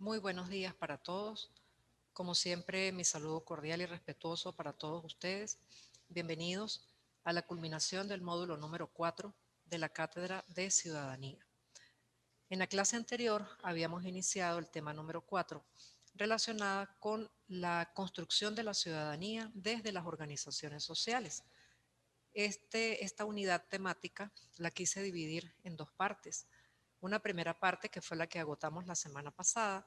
Muy buenos días para todos. Como siempre, mi saludo cordial y respetuoso para todos ustedes. Bienvenidos a la culminación del módulo número 4 de la Cátedra de Ciudadanía. En la clase anterior habíamos iniciado el tema número 4, relacionada con la construcción de la ciudadanía desde las organizaciones sociales. Esta unidad temática la quise dividir en dos partes. Una primera parte que fue la que agotamos la semana pasada,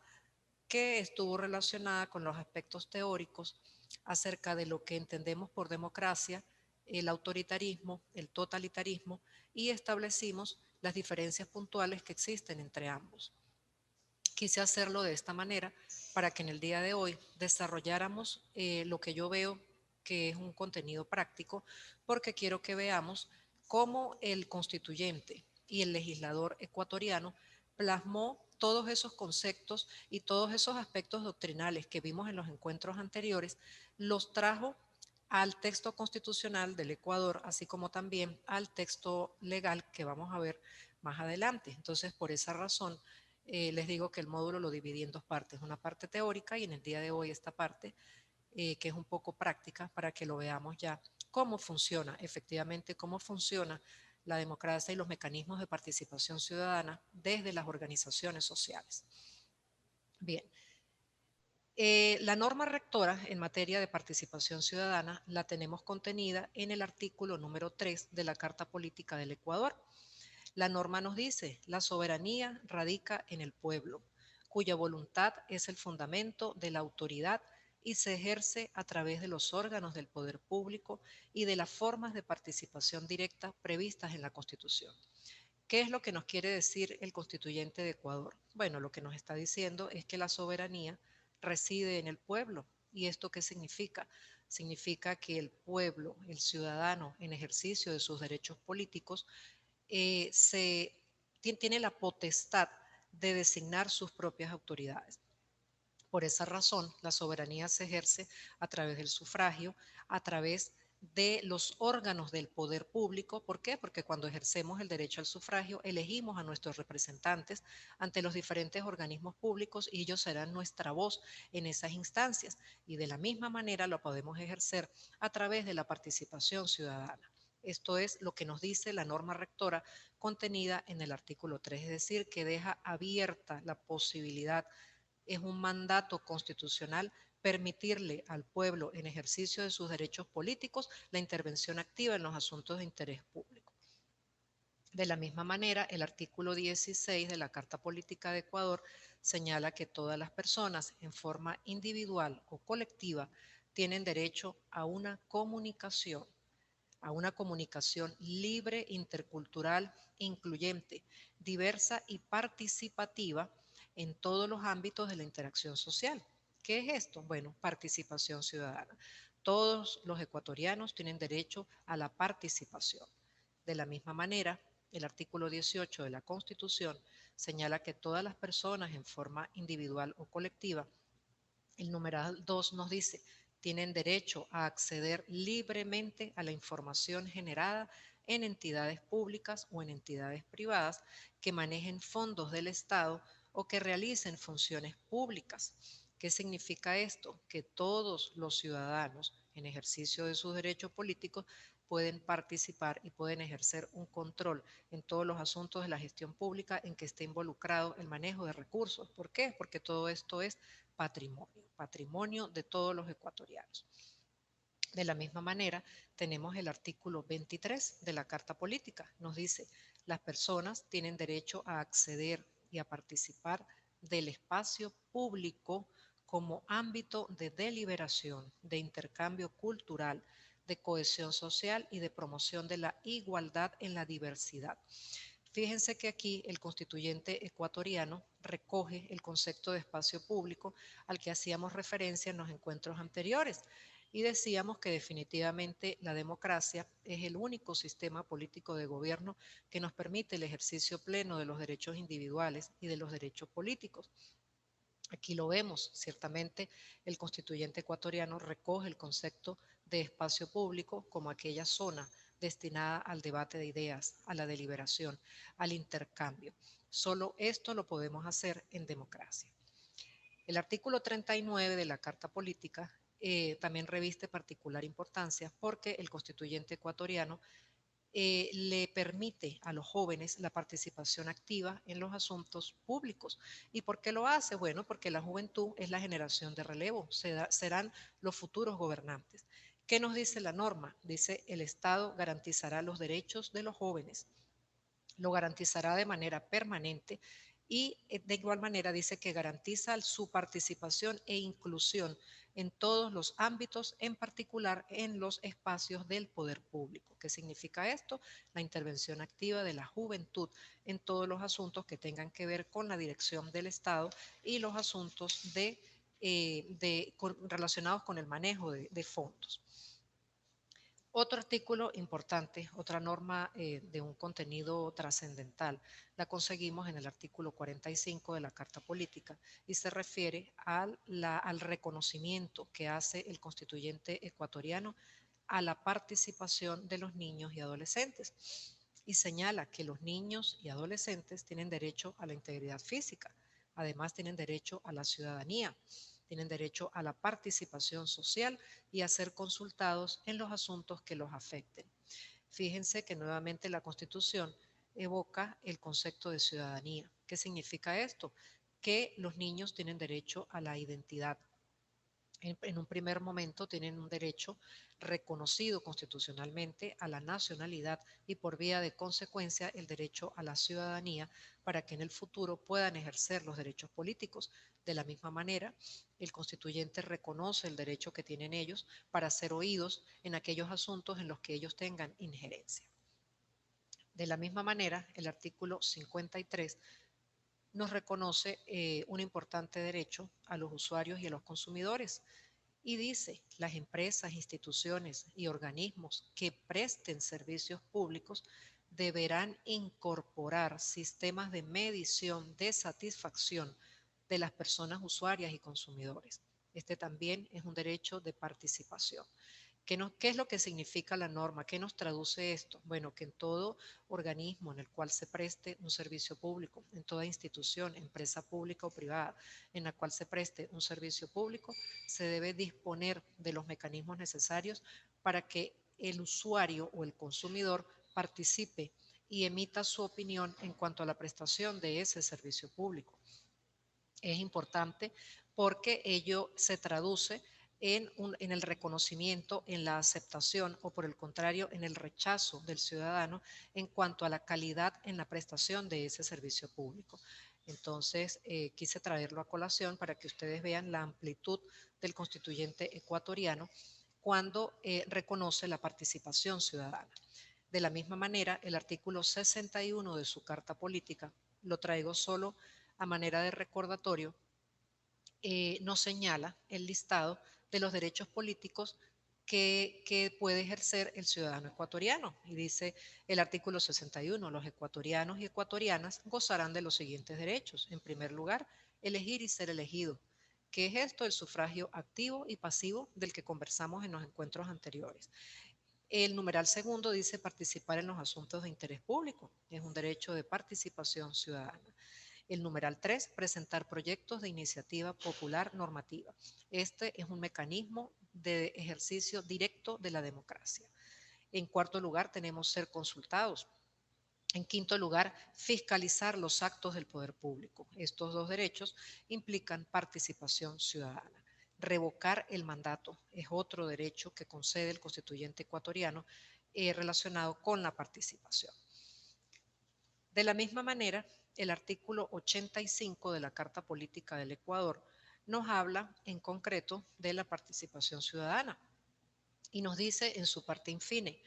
que estuvo relacionada con los aspectos teóricos acerca de lo que entendemos por democracia, el autoritarismo, el totalitarismo, y establecimos las diferencias puntuales que existen entre ambos. Quise hacerlo de esta manera para que en el día de hoy desarrolláramos lo que yo veo que es un contenido práctico, porque quiero que veamos cómo el constituyente y el legislador ecuatoriano plasmó todos esos conceptos y todos esos aspectos doctrinales que vimos en los encuentros anteriores, los trajo al texto constitucional del Ecuador, así como también al texto legal que vamos a ver más adelante. Entonces, por esa razón, les digo que el módulo lo dividí en dos partes, una parte teórica y en el día de hoy esta parte que es un poco práctica para que lo veamos ya cómo funciona, efectivamente, cómo funciona la democracia y los mecanismos de participación ciudadana desde las organizaciones sociales. Bien, la norma rectora en materia de participación ciudadana la tenemos contenida en el artículo número 3 de la Carta Política del Ecuador. La norma nos dice, la soberanía radica en el pueblo, cuya voluntad es el fundamento de la autoridad y se ejerce a través de los órganos del poder público y de las formas de participación directa previstas en la Constitución. ¿Qué es lo que nos quiere decir el constituyente de Ecuador? Bueno, lo que nos está diciendo es que la soberanía reside en el pueblo. ¿Y esto qué significa? Significa que el pueblo, el ciudadano, en ejercicio de sus derechos políticos, tiene la potestad de designar sus propias autoridades. Por esa razón, la soberanía se ejerce a través del sufragio, a través de los órganos del poder público. ¿Por qué? Porque cuando ejercemos el derecho al sufragio, elegimos a nuestros representantes ante los diferentes organismos públicos y ellos serán nuestra voz en esas instancias. Y de la misma manera lo podemos ejercer a través de la participación ciudadana. Esto es lo que nos dice la norma rectora contenida en el artículo 3, es decir, que deja abierta la posibilidad, es un mandato constitucional permitirle al pueblo en ejercicio de sus derechos políticos la intervención activa en los asuntos de interés público. De la misma manera, el artículo 16 de la Carta Política de Ecuador señala que todas las personas en forma individual o colectiva tienen derecho a una comunicación libre, intercultural, incluyente, diversa y participativa en todos los ámbitos de la interacción social. ¿Qué es esto? Bueno, participación ciudadana. Todos los ecuatorianos tienen derecho a la participación. De la misma manera, el artículo 18 de la Constitución señala que todas las personas en forma individual o colectiva, el numeral 2 nos dice, tienen derecho a acceder libremente a la información generada en entidades públicas o en entidades privadas que manejen fondos del Estado o que realicen funciones públicas. ¿Qué significa esto? Que todos los ciudadanos en ejercicio de sus derechos políticos pueden participar y pueden ejercer un control en todos los asuntos de la gestión pública en que esté involucrado el manejo de recursos. ¿Por qué? Porque todo esto es patrimonio de todos los ecuatorianos. De la misma manera, tenemos el artículo 23 de la Carta Política. Nos dice, las personas tienen derecho a acceder y a participar del espacio público como ámbito de deliberación, de intercambio cultural, de cohesión social y de promoción de la igualdad en la diversidad. Fíjense que aquí el constituyente ecuatoriano recoge el concepto de espacio público al que hacíamos referencia en los encuentros anteriores y decíamos que definitivamente la democracia es el único sistema político de gobierno que nos permite el ejercicio pleno de los derechos individuales y de los derechos políticos. Aquí lo vemos, ciertamente el constituyente ecuatoriano recoge el concepto de espacio público como aquella zona destinada al debate de ideas, a la deliberación, al intercambio. Solo esto lo podemos hacer en democracia. El artículo 39 de la Carta Política también reviste particular importancia porque el constituyente ecuatoriano le permite a los jóvenes la participación activa en los asuntos públicos. ¿Y por qué lo hace? Bueno, porque la juventud es la generación de relevo, serán los futuros gobernantes. ¿Qué nos dice la norma? Dice, el Estado garantizará los derechos de los jóvenes, lo garantizará de manera permanente y de igual manera dice que garantiza su participación e inclusión en todos los ámbitos, en particular en los espacios del poder público. ¿Qué significa esto? La intervención activa de la juventud en todos los asuntos que tengan que ver con la dirección del Estado y los asuntos relacionados con el manejo de fondos. Otro artículo importante, otra norma de un contenido trascendental, la conseguimos en el artículo 45 de la Carta Política y se refiere al reconocimiento que hace el constituyente ecuatoriano a la participación de los niños y adolescentes y señala que los niños y adolescentes tienen derecho a la integridad física, además tienen derecho a la ciudadanía, tienen derecho a la participación social y a ser consultados en los asuntos que los afecten. Fíjense que nuevamente la Constitución evoca el concepto de ciudadanía. ¿Qué significa esto? Que los niños tienen derecho a la identidad. En un primer momento tienen un derecho reconocido constitucionalmente a la nacionalidad y por vía de consecuencia el derecho a la ciudadanía para que en el futuro puedan ejercer los derechos políticos. De la misma manera, el constituyente reconoce el derecho que tienen ellos para ser oídos en aquellos asuntos en los que ellos tengan injerencia. De la misma manera, el artículo 53 nos reconoce un importante derecho a los usuarios y a los consumidores y dice, las empresas, instituciones y organismos que presten servicios públicos deberán incorporar sistemas de medición de satisfacción de las personas usuarias y consumidores. Este también es un derecho de participación. ¿Qué es lo que significa la norma? ¿Qué nos traduce esto? Bueno, que en todo organismo en el cual se preste un servicio público, en toda institución, empresa pública o privada, en la cual se preste un servicio público, se debe disponer de los mecanismos necesarios para que el usuario o el consumidor participe y emita su opinión en cuanto a la prestación de ese servicio público. Es importante porque ello se traduce en el reconocimiento, en la aceptación o por el contrario en el rechazo del ciudadano en cuanto a la calidad en la prestación de ese servicio público. Entonces, quise traerlo a colación para que ustedes vean la amplitud del constituyente ecuatoriano cuando reconoce la participación ciudadana. De la misma manera, el artículo 61 de su Carta Política, lo traigo solo a manera de recordatorio, nos señala el listado de los derechos políticos que puede ejercer el ciudadano ecuatoriano. Y dice el artículo 61, los ecuatorianos y ecuatorianas gozarán de los siguientes derechos. En primer lugar, elegir y ser elegido. ¿Qué es esto? El sufragio activo y pasivo del que conversamos en los encuentros anteriores. El numeral segundo dice participar en los asuntos de interés público. Es un derecho de participación ciudadana. El numeral 3, presentar proyectos de iniciativa popular normativa. Este es un mecanismo de ejercicio directo de la democracia. En cuarto lugar, tenemos ser consultados. En quinto lugar, fiscalizar los actos del poder público. Estos dos derechos implican participación ciudadana. Revocar el mandato es otro derecho que concede el constituyente ecuatoriano relacionado con la participación. De la misma manera, el artículo 85 de la Carta Política del Ecuador nos habla en concreto de la participación ciudadana y nos dice en su parte infine,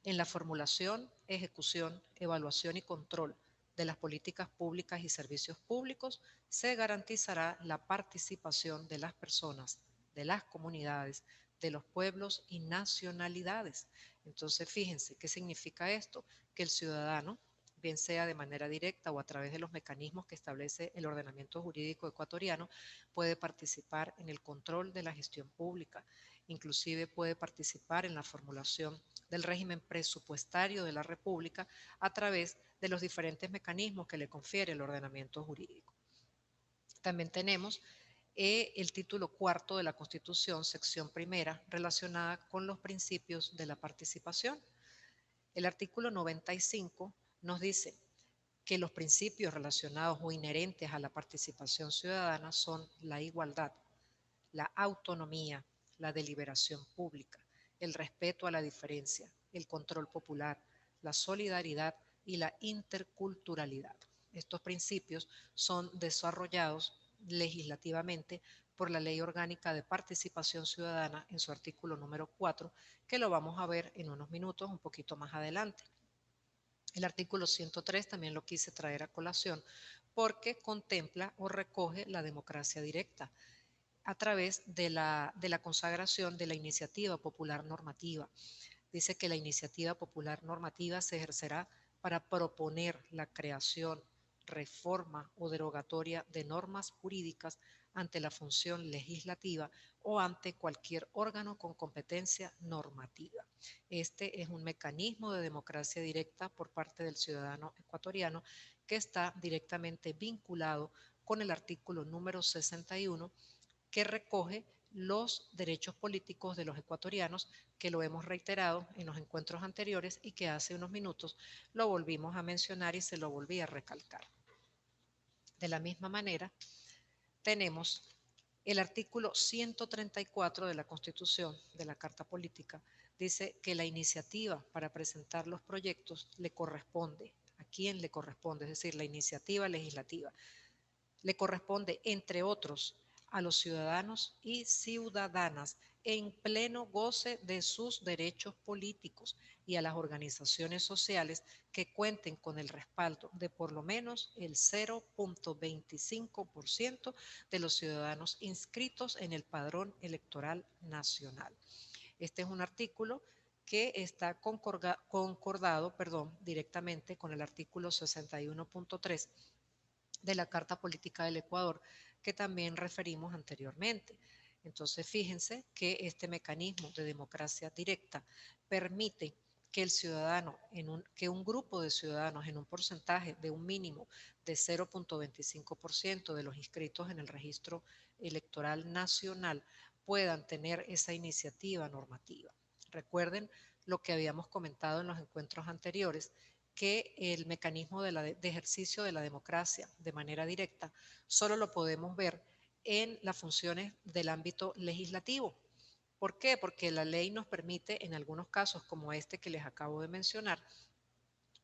en la formulación, ejecución, evaluación y control de las políticas públicas y servicios públicos, se garantizará la participación de las personas, de las comunidades, de los pueblos y nacionalidades. Entonces, fíjense, ¿qué significa esto? Que el ciudadano, bien sea de manera directa o a través de los mecanismos que establece el ordenamiento jurídico ecuatoriano, puede participar en el control de la gestión pública, inclusive puede participar en la formulación del régimen presupuestario de la República a través de los diferentes mecanismos que le confiere el ordenamiento jurídico. También tenemos el título cuarto de la Constitución, sección primera, relacionada con los principios de la participación. El artículo 95 nos dice que los principios relacionados o inherentes a la participación ciudadana son la igualdad, la autonomía, la deliberación pública, el respeto a la diferencia, el control popular, la solidaridad y la interculturalidad. Estos principios son desarrollados legislativamente por la Ley Orgánica de Participación Ciudadana en su artículo número 4, que lo vamos a ver en unos minutos un poquito más adelante. El artículo 103 también lo quise traer a colación porque contempla o recoge la democracia directa a través de la consagración de la iniciativa popular normativa. Dice que la iniciativa popular normativa se ejercerá para proponer la creación, reforma o derogatoria de normas jurídicas ante la función legislativa o ante cualquier órgano con competencia normativa. Este es un mecanismo de democracia directa por parte del ciudadano ecuatoriano que está directamente vinculado con el artículo número 61 que recoge los derechos políticos de los ecuatorianos, que lo hemos reiterado en los encuentros anteriores y que hace unos minutos lo volvimos a mencionar y se lo volví a recalcar. De la misma manera, tenemos el artículo 134 de la Constitución, de la Carta Política, dice que la iniciativa para presentar los proyectos le corresponde. ¿A quién le corresponde? Es decir, la iniciativa legislativa le corresponde, entre otros, a los ciudadanos y ciudadanas en pleno goce de sus derechos políticos y a las organizaciones sociales que cuenten con el respaldo de por lo menos el 0.25% de los ciudadanos inscritos en el Padrón Electoral Nacional. Este es un artículo que está concordado directamente con el artículo 61.3 de la Carta Política del Ecuador, que también referimos anteriormente. Entonces, fíjense que este mecanismo de democracia directa permite que el ciudadano, que un grupo de ciudadanos en un porcentaje de un mínimo de 0.25% de los inscritos en el registro electoral nacional puedan tener esa iniciativa normativa. Recuerden lo que habíamos comentado en los encuentros anteriores, que el mecanismo de ejercicio de la democracia de manera directa solo lo podemos ver en las funciones del ámbito legislativo. ¿Por qué? Porque la ley nos permite, en algunos casos como este que les acabo de mencionar,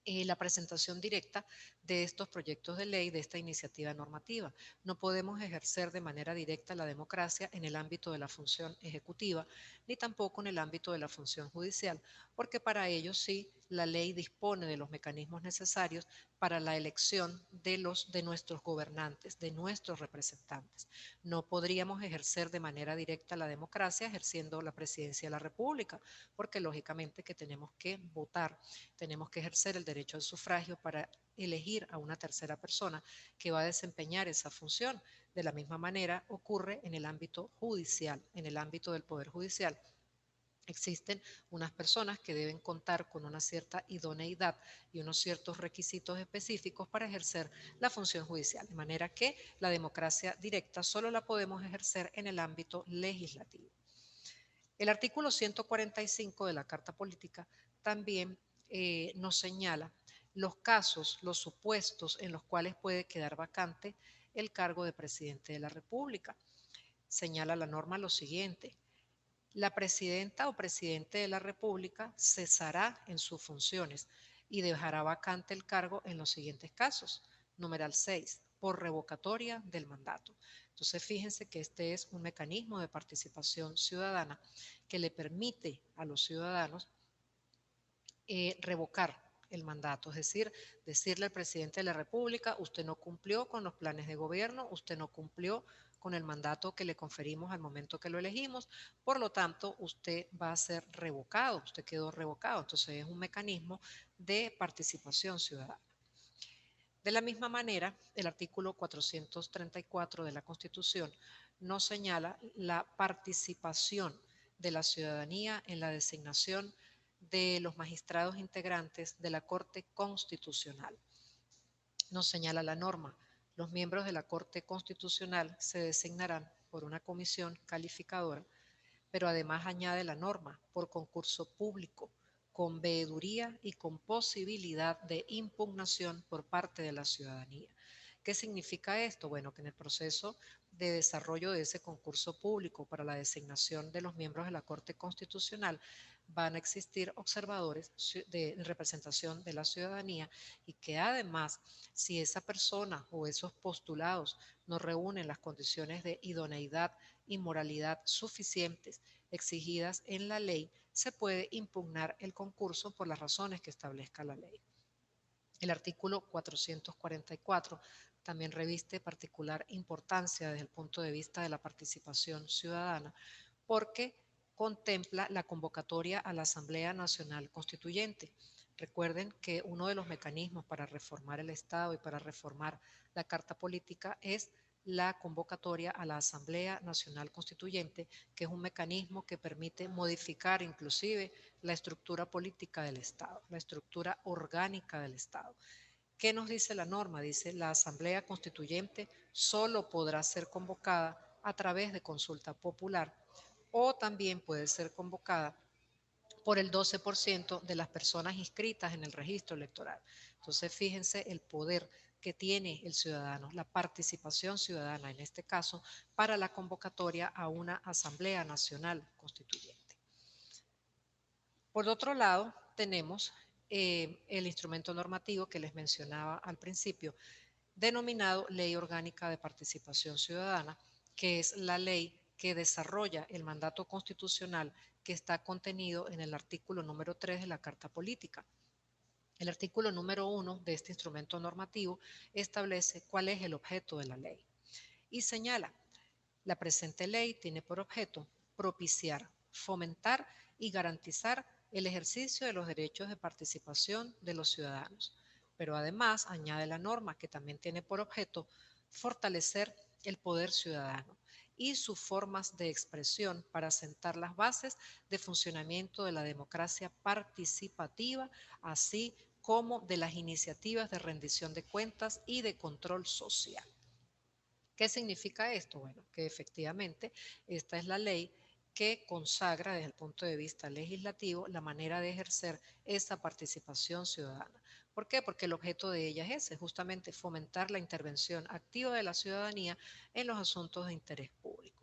la presentación directa de estos proyectos de ley, de esta iniciativa normativa. No podemos ejercer de manera directa la democracia en el ámbito de la función ejecutiva, ni tampoco en el ámbito de la función judicial, porque para ello sí la ley dispone de los mecanismos necesarios para la elección de nuestros gobernantes, de nuestros representantes. No podríamos ejercer de manera directa la democracia ejerciendo la presidencia de la República, porque lógicamente que tenemos que votar, tenemos que ejercer el derecho al sufragio para elegir a una tercera persona que va a desempeñar esa función. De la misma manera ocurre en el ámbito judicial, en el ámbito del Poder Judicial. Existen unas personas que deben contar con una cierta idoneidad y unos ciertos requisitos específicos para ejercer la función judicial, de manera que la democracia directa solo la podemos ejercer en el ámbito legislativo. El artículo 145 de la Carta Política también nos señala los casos, los supuestos en los cuales puede quedar vacante el cargo de presidente de la República. Señala la norma lo siguiente: la presidenta o presidente de la República cesará en sus funciones y dejará vacante el cargo en los siguientes casos. Numeral 6, por revocatoria del mandato. Entonces, fíjense que este es un mecanismo de participación ciudadana que le permite a los ciudadanos revocar el mandato, es decir, decirle al presidente de la República: usted no cumplió con los planes de gobierno, usted no cumplió con el mandato que le conferimos al momento que lo elegimos, por lo tanto, usted va a ser revocado, usted quedó revocado. Entonces, es un mecanismo de participación ciudadana. De la misma manera, el artículo 434 de la Constitución nos señala la participación de la ciudadanía en la designación de los magistrados integrantes de la Corte Constitucional. Nos señala la norma: los miembros de la Corte Constitucional se designarán por una comisión calificadora, pero además añade la norma por concurso público, con veeduría y con posibilidad de impugnación por parte de la ciudadanía. ¿Qué significa esto? Bueno, que en el proceso de desarrollo de ese concurso público para la designación de los miembros de la Corte Constitucional van a existir observadores de representación de la ciudadanía y que además, si esa persona o esos postulados no reúnen las condiciones de idoneidad y moralidad suficientes exigidas en la ley, se puede impugnar el concurso por las razones que establezca la ley. El artículo 444 también reviste particular importancia desde el punto de vista de la participación ciudadana porque contempla la convocatoria a la Asamblea Nacional Constituyente. Recuerden que uno de los mecanismos para reformar el Estado y para reformar la Carta Política es la convocatoria a la Asamblea Nacional Constituyente, que es un mecanismo que permite modificar inclusive la estructura política del Estado, la estructura orgánica del Estado. ¿Qué nos dice la norma? Dice, la Asamblea Constituyente solo podrá ser convocada a través de consulta popular o también puede ser convocada por el 12% de las personas inscritas en el registro electoral. Entonces, fíjense el poder que tiene el ciudadano, la participación ciudadana en este caso, para la convocatoria a una Asamblea Nacional Constituyente. Por otro lado, tenemos el instrumento normativo que les mencionaba al principio, denominado Ley Orgánica de Participación Ciudadana, que es la ley que desarrolla el mandato constitucional que está contenido en el artículo número 3 de la Carta Política. El artículo número 1 de este instrumento normativo establece cuál es el objeto de la ley y señala, la presente ley tiene por objeto propiciar, fomentar y garantizar el ejercicio de los derechos de participación de los ciudadanos, pero además añade la norma que también tiene por objeto fortalecer el poder ciudadano y sus formas de expresión para sentar las bases de funcionamiento de la democracia participativa, así como de las iniciativas de rendición de cuentas y de control social. ¿Qué significa esto? Bueno, que efectivamente esta es la ley que consagra desde el punto de vista legislativo la manera de ejercer esa participación ciudadana. ¿Por qué? Porque el objeto de ella es ese, justamente fomentar la intervención activa de la ciudadanía en los asuntos de interés público.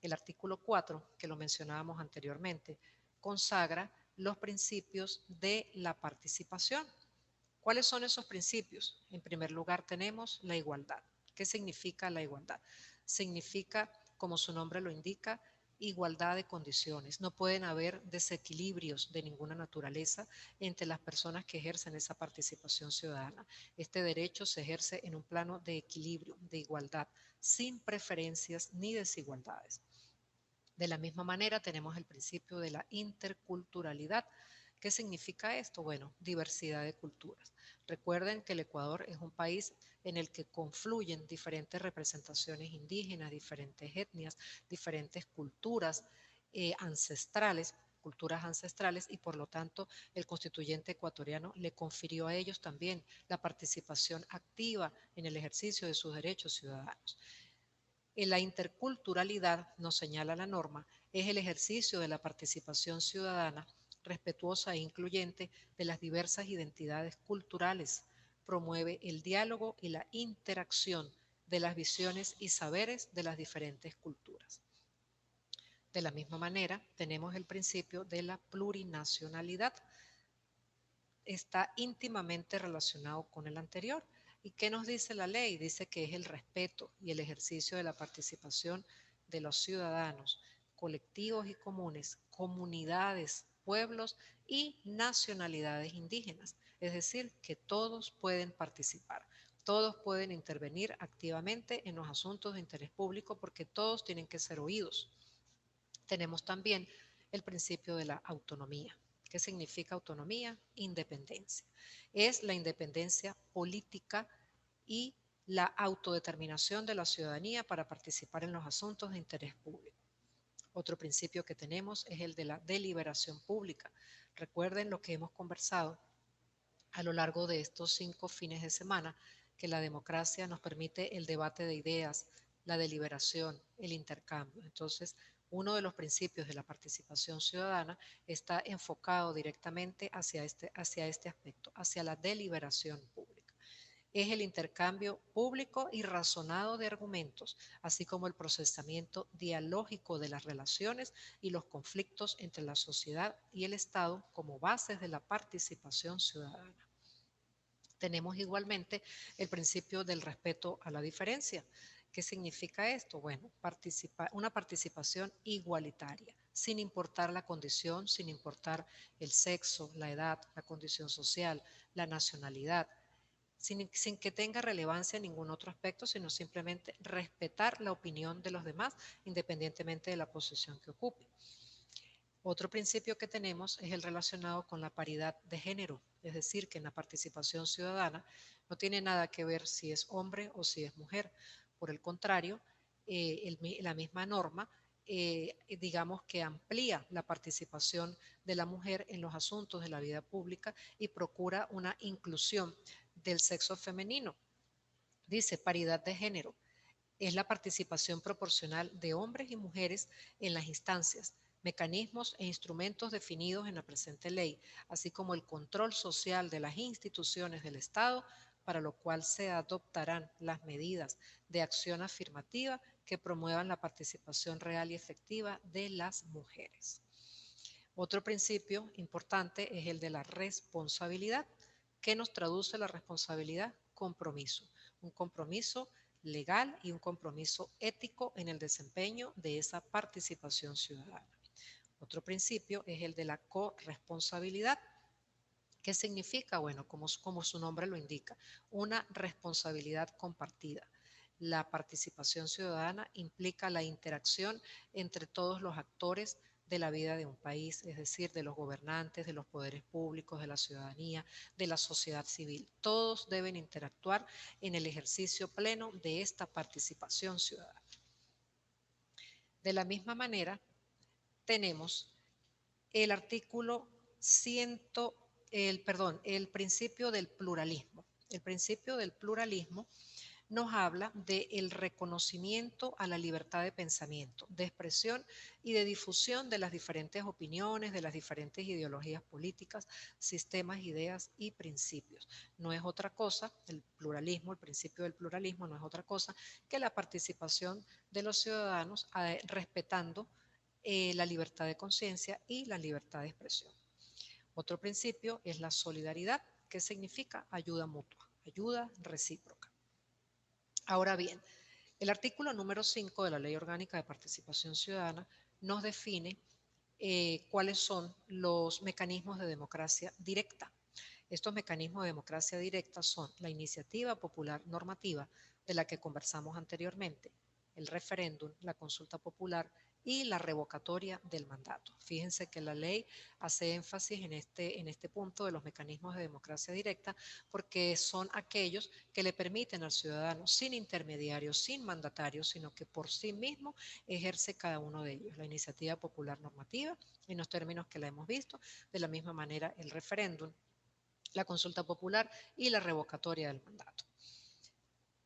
El artículo 4, que lo mencionábamos anteriormente, consagra los principios de la participación. ¿Cuáles son esos principios? En primer lugar tenemos la igualdad. ¿Qué significa la igualdad? Significa, como su nombre lo indica, igualdad de condiciones. No pueden haber desequilibrios de ninguna naturaleza entre las personas que ejercen esa participación ciudadana. Este derecho se ejerce en un plano de equilibrio, de igualdad, sin preferencias ni desigualdades. De la misma manera tenemos el principio de la interculturalidad. ¿Qué significa esto? Bueno, diversidad de culturas. Recuerden que el Ecuador es un país en el que confluyen diferentes representaciones indígenas, diferentes etnias, diferentes culturas ancestrales y por lo tanto el constituyente ecuatoriano le confirió a ellos también la participación activa en el ejercicio de sus derechos ciudadanos. En la interculturalidad, nos señala la norma, es el ejercicio de la participación ciudadana respetuosa e incluyente de las diversas identidades culturales, promueve el diálogo y la interacción de las visiones y saberes de las diferentes culturas. De la misma manera, tenemos el principio de la plurinacionalidad. Está íntimamente relacionado con el anterior. ¿Y qué nos dice la ley? Dice que es el respeto y el ejercicio de la participación de los ciudadanos, colectivos y comunes, comunidades, pueblos y nacionalidades indígenas. Es decir, que todos pueden participar, todos pueden intervenir activamente en los asuntos de interés público porque todos tienen que ser oídos. Tenemos también el principio de la autonomía. ¿Qué significa autonomía? Independencia. Es la independencia política y la autodeterminación de la ciudadanía para participar en los asuntos de interés público. Otro principio que tenemos es el de la deliberación pública. Recuerden lo que hemos conversado a lo largo de estos 5 fines de semana, que la democracia nos permite el debate de ideas, la deliberación, el intercambio. Entonces, uno de los principios de la participación ciudadana está enfocado directamente hacia este aspecto, hacia la deliberación pública. Es el intercambio público y razonado de argumentos, así como el procesamiento dialógico de las relaciones y los conflictos entre la sociedad y el Estado como bases de la participación ciudadana. Tenemos igualmente el principio del respeto a la diferencia. ¿Qué significa esto? Bueno, una participación igualitaria, sin importar la condición, sin importar el sexo, la edad, la condición social, la nacionalidad, sin que tenga relevancia en ningún otro aspecto, sino simplemente respetar la opinión de los demás, independientemente de la posición que ocupe. Otro principio que tenemos es el relacionado con la paridad de género, es decir, que en la participación ciudadana no tiene nada que ver si es hombre o si es mujer. Por el contrario, la misma norma, digamos que amplía la participación de la mujer en los asuntos de la vida pública y procura una inclusión del sexo femenino. Dice paridad de género es la participación proporcional de hombres y mujeres en las instancias, mecanismos e instrumentos definidos en la presente ley, así como el control social de las instituciones del Estado, para lo cual se adoptarán las medidas de acción afirmativa que promuevan la participación real y efectiva de las mujeres. Otro principio importante es el de la responsabilidad. ¿Qué nos traduce la responsabilidad? Compromiso. Un compromiso legal y un compromiso ético en el desempeño de esa participación ciudadana. Otro principio es el de la corresponsabilidad. ¿Qué significa? Bueno, como su nombre lo indica, una responsabilidad compartida. La participación ciudadana implica la interacción entre todos los actores de la vida de un país, es decir, de los gobernantes, de los poderes públicos, de la ciudadanía, de la sociedad civil. Todos deben interactuar en el ejercicio pleno de esta participación ciudadana. De la misma manera, tenemos el artículo 100, el principio del pluralismo. El principio del pluralismo nos habla del reconocimiento a la libertad de pensamiento, de expresión y de difusión de las diferentes opiniones, de las diferentes ideologías políticas, sistemas, ideas y principios. No es otra cosa, el pluralismo, el principio del pluralismo no es otra cosa que la participación de los ciudadanos respetando la libertad de conciencia y la libertad de expresión. Otro principio es la solidaridad, que significa ayuda mutua, ayuda recíproca. Ahora bien, el artículo número 5 de la Ley Orgánica de Participación Ciudadana nos define cuáles son los mecanismos de democracia directa. Estos mecanismos de democracia directa son la iniciativa popular normativa, de la que conversamos anteriormente, el referéndum, la consulta popular y la revocatoria del mandato. Fíjense que la ley hace énfasis en este punto de los mecanismos de democracia directa porque son aquellos que le permiten al ciudadano sin intermediarios, sin mandatarios, sino que por sí mismo ejerce cada uno de ellos. La iniciativa popular normativa, en los términos que la hemos visto, de la misma manera el referéndum, la consulta popular y la revocatoria del mandato.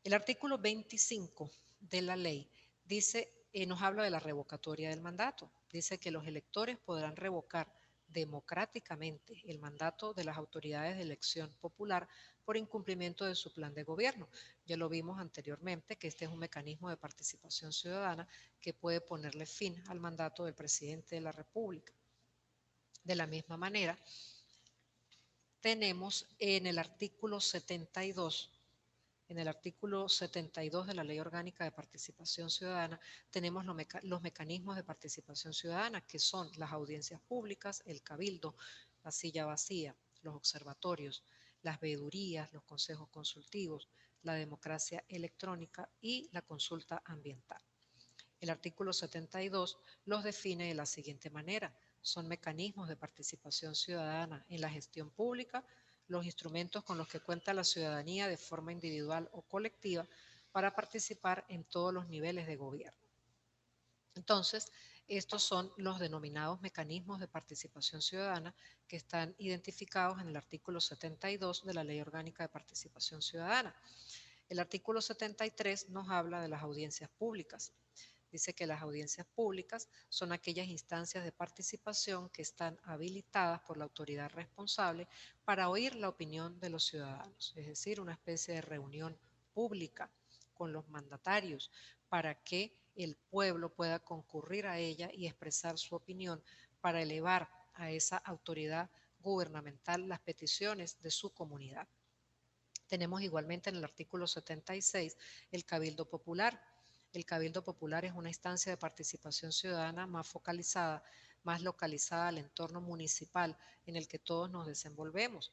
El artículo 25 de la ley dice, nos habla de la revocatoria del mandato. Dice que los electores podrán revocar democráticamente el mandato de las autoridades de elección popular por incumplimiento de su plan de gobierno. Ya lo vimos anteriormente que este es un mecanismo de participación ciudadana que puede ponerle fin al mandato del presidente de la República. De la misma manera, tenemos en el artículo 72 de la Ley Orgánica de Participación Ciudadana, tenemos los mecanismos de participación ciudadana, que son las audiencias públicas, el cabildo, la silla vacía, los observatorios, las veedurías, los consejos consultivos, la democracia electrónica y la consulta ambiental. El artículo 72 los define de la siguiente manera. Son mecanismos de participación ciudadana en la gestión pública, los instrumentos con los que cuenta la ciudadanía de forma individual o colectiva para participar en todos los niveles de gobierno. Entonces, estos son los denominados mecanismos de participación ciudadana que están identificados en el artículo 72 de la Ley Orgánica de Participación Ciudadana. El artículo 73 nos habla de las audiencias públicas. Dice que las audiencias públicas son aquellas instancias de participación que están habilitadas por la autoridad responsable para oír la opinión de los ciudadanos, es decir, una especie de reunión pública con los mandatarios para que el pueblo pueda concurrir a ella y expresar su opinión para elevar a esa autoridad gubernamental las peticiones de su comunidad. Tenemos igualmente en el artículo 76 el Cabildo Popular. El Cabildo Popular es una instancia de participación ciudadana más focalizada, más localizada al entorno municipal en el que todos nos desenvolvemos.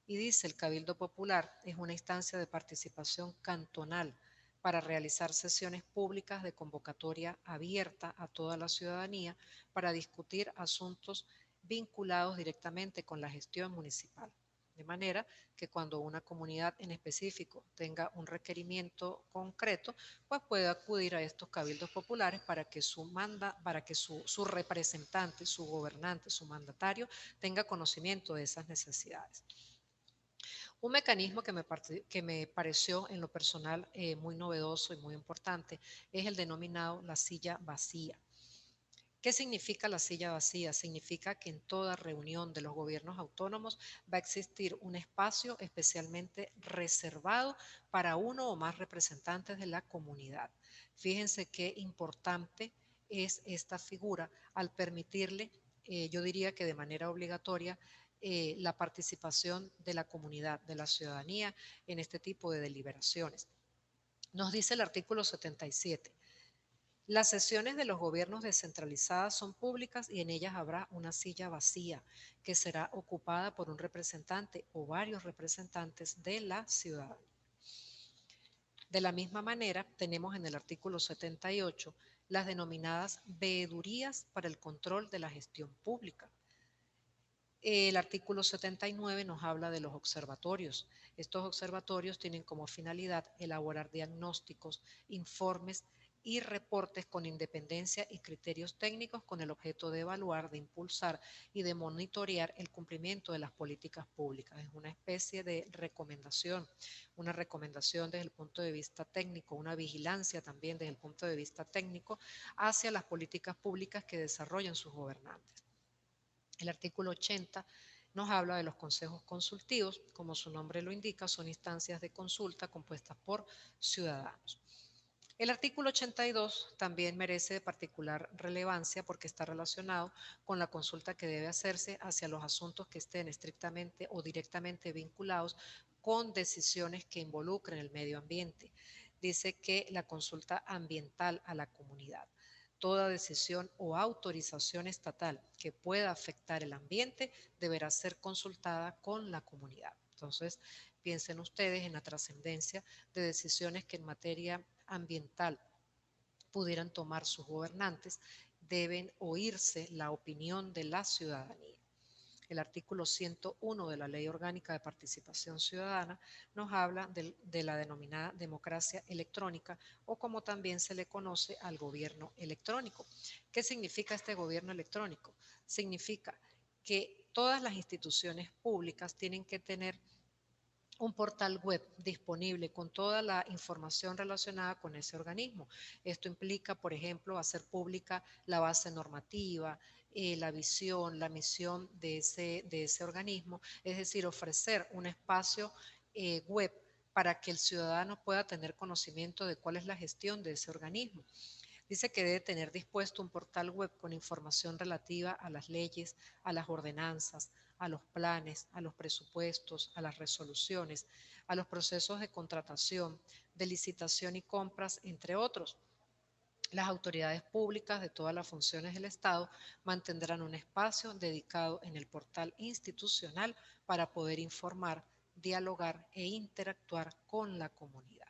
Y dice, el Cabildo Popular es una instancia de participación cantonal para realizar sesiones públicas de convocatoria abierta a toda la ciudadanía para discutir asuntos vinculados directamente con la gestión municipal. De manera que cuando una comunidad en específico tenga un requerimiento concreto, pues puede acudir a estos cabildos populares para que su representante, su gobernante, su mandatario tenga conocimiento de esas necesidades. Un mecanismo que me pareció en lo personal muy novedoso y muy importante es el denominado la silla vacía. ¿Qué significa la silla vacía? Significa que en toda reunión de los gobiernos autónomos va a existir un espacio especialmente reservado para uno o más representantes de la comunidad. Fíjense qué importante es esta figura al permitirle, yo diría que de manera obligatoria, la participación de la comunidad, de la ciudadanía en este tipo de deliberaciones. Nos dice el artículo 77. Las sesiones de los gobiernos descentralizadas son públicas y en ellas habrá una silla vacía que será ocupada por un representante o varios representantes de la ciudadanía. De la misma manera, tenemos en el artículo 78 las denominadas veedurías para el control de la gestión pública. El artículo 79 nos habla de los observatorios. Estos observatorios tienen como finalidad elaborar diagnósticos, informes y reportes con independencia y criterios técnicos con el objeto de evaluar, de impulsar y de monitorear el cumplimiento de las políticas públicas. Es una especie de recomendación, una recomendación desde el punto de vista técnico, una vigilancia también desde el punto de vista técnico hacia las políticas públicas que desarrollan sus gobernantes. El artículo 80 nos habla de los consejos consultivos, como su nombre lo indica, son instancias de consulta compuestas por ciudadanos. El artículo 82 también merece de particular relevancia porque está relacionado con la consulta que debe hacerse hacia los asuntos que estén estrictamente o directamente vinculados con decisiones que involucren el medio ambiente. Dice que la consulta ambiental a la comunidad. Toda decisión o autorización estatal que pueda afectar el ambiente deberá ser consultada con la comunidad. Entonces, piensen ustedes en la trascendencia de decisiones que en materia ambiental pudieran tomar sus gobernantes, deben oírse la opinión de la ciudadanía. El artículo 101 de la Ley Orgánica de Participación Ciudadana nos habla de la denominada democracia electrónica o como también se le conoce al gobierno electrónico. ¿Qué significa este gobierno electrónico? Significa que todas las instituciones públicas tienen que tener un portal web disponible con toda la información relacionada con ese organismo. Esto implica, por ejemplo, hacer pública la base normativa, la visión, la misión de ese organismo, es decir, ofrecer un espacio web para que el ciudadano pueda tener conocimiento de cuál es la gestión de ese organismo. Dice que debe tener dispuesto un portal web con información relativa a las leyes, a las ordenanzas, a los planes, a los presupuestos, a las resoluciones, a los procesos de contratación, de licitación y compras, entre otros. Las autoridades públicas de todas las funciones del Estado mantendrán un espacio dedicado en el portal institucional para poder informar, dialogar e interactuar con la comunidad.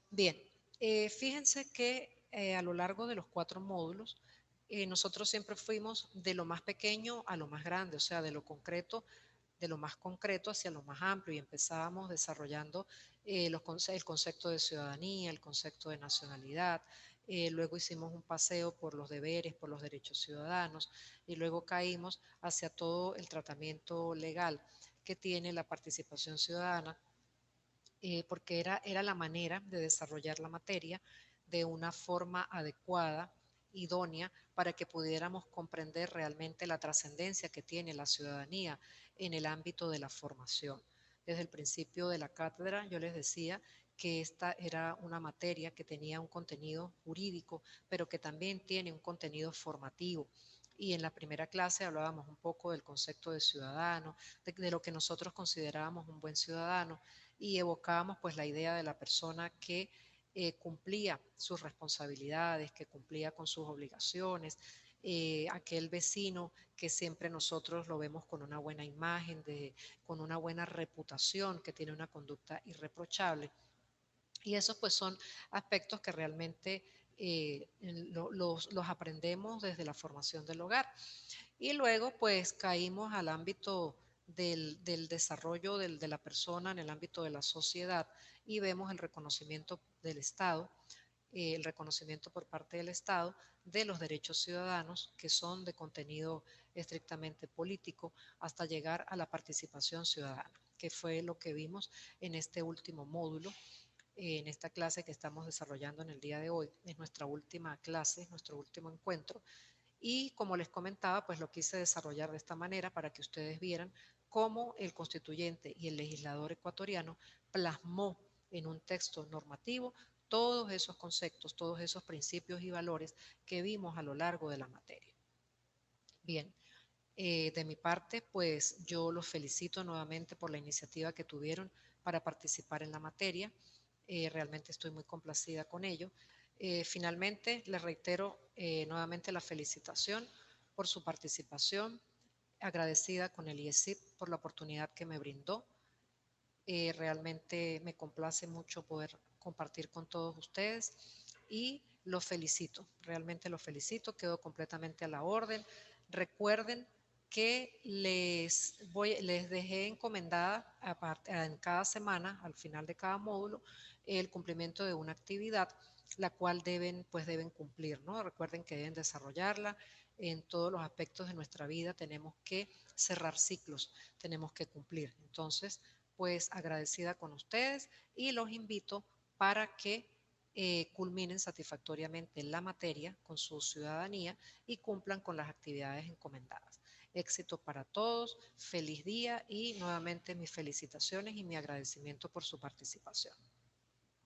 Bien, fíjense que a lo largo de los 4 módulos, nosotros siempre fuimos de lo más pequeño a lo más grande, o sea, de lo concreto, de lo más concreto hacia lo más amplio y empezábamos desarrollando el concepto de ciudadanía, el concepto de nacionalidad, luego hicimos un paseo por los deberes, por los derechos ciudadanos y luego caímos hacia todo el tratamiento legal que tiene la participación ciudadana porque era la manera de desarrollar la materia de una forma adecuada, idónea, para que pudiéramos comprender realmente la trascendencia que tiene la ciudadanía en el ámbito de la formación. Desde el principio de la cátedra yo les decía que esta era una materia que tenía un contenido jurídico, pero que también tiene un contenido formativo. Y en la primera clase hablábamos un poco del concepto de ciudadano, de lo que nosotros considerábamos un buen ciudadano, y evocábamos pues la idea de la persona que cumplía sus responsabilidades, que cumplía con sus obligaciones, aquel vecino que siempre nosotros lo vemos con una buena imagen, con una buena reputación, que tiene una conducta irreprochable. Y esos pues son aspectos que realmente los aprendemos desde la formación del hogar. Y luego pues caímos al ámbito del desarrollo de la persona en el ámbito de la sociedad y vemos el reconocimiento del Estado, el reconocimiento por parte del Estado de los derechos ciudadanos que son de contenido estrictamente político hasta llegar a la participación ciudadana, que fue lo que vimos en este último módulo, en esta clase que estamos desarrollando en el día de hoy. Es nuestra última clase, nuestro último encuentro. Y como les comentaba, pues lo quise desarrollar de esta manera para que ustedes vieran cómo el constituyente y el legislador ecuatoriano plasmó en un texto normativo todos esos conceptos, todos esos principios y valores que vimos a lo largo de la materia. Bien, de mi parte, pues yo los felicito nuevamente por la iniciativa que tuvieron para participar en la materia. Realmente estoy muy complacida con ello. Finalmente, les reitero nuevamente la felicitación por su participación, agradecida con el IESIP por la oportunidad que me brindó. Realmente me complace mucho poder compartir con todos ustedes y los felicito, realmente los felicito, quedo completamente a la orden. Recuerden que les dejé encomendada en cada semana, al final de cada módulo, el cumplimiento de una actividad, la cual deben cumplir, ¿no? Recuerden que deben desarrollarla en todos los aspectos de nuestra vida, tenemos que cerrar ciclos, tenemos que cumplir. Entonces, pues agradecida con ustedes y los invito para que culminen satisfactoriamente la materia con su ciudadanía y cumplan con las actividades encomendadas. Éxito para todos, feliz día y nuevamente mis felicitaciones y mi agradecimiento por su participación.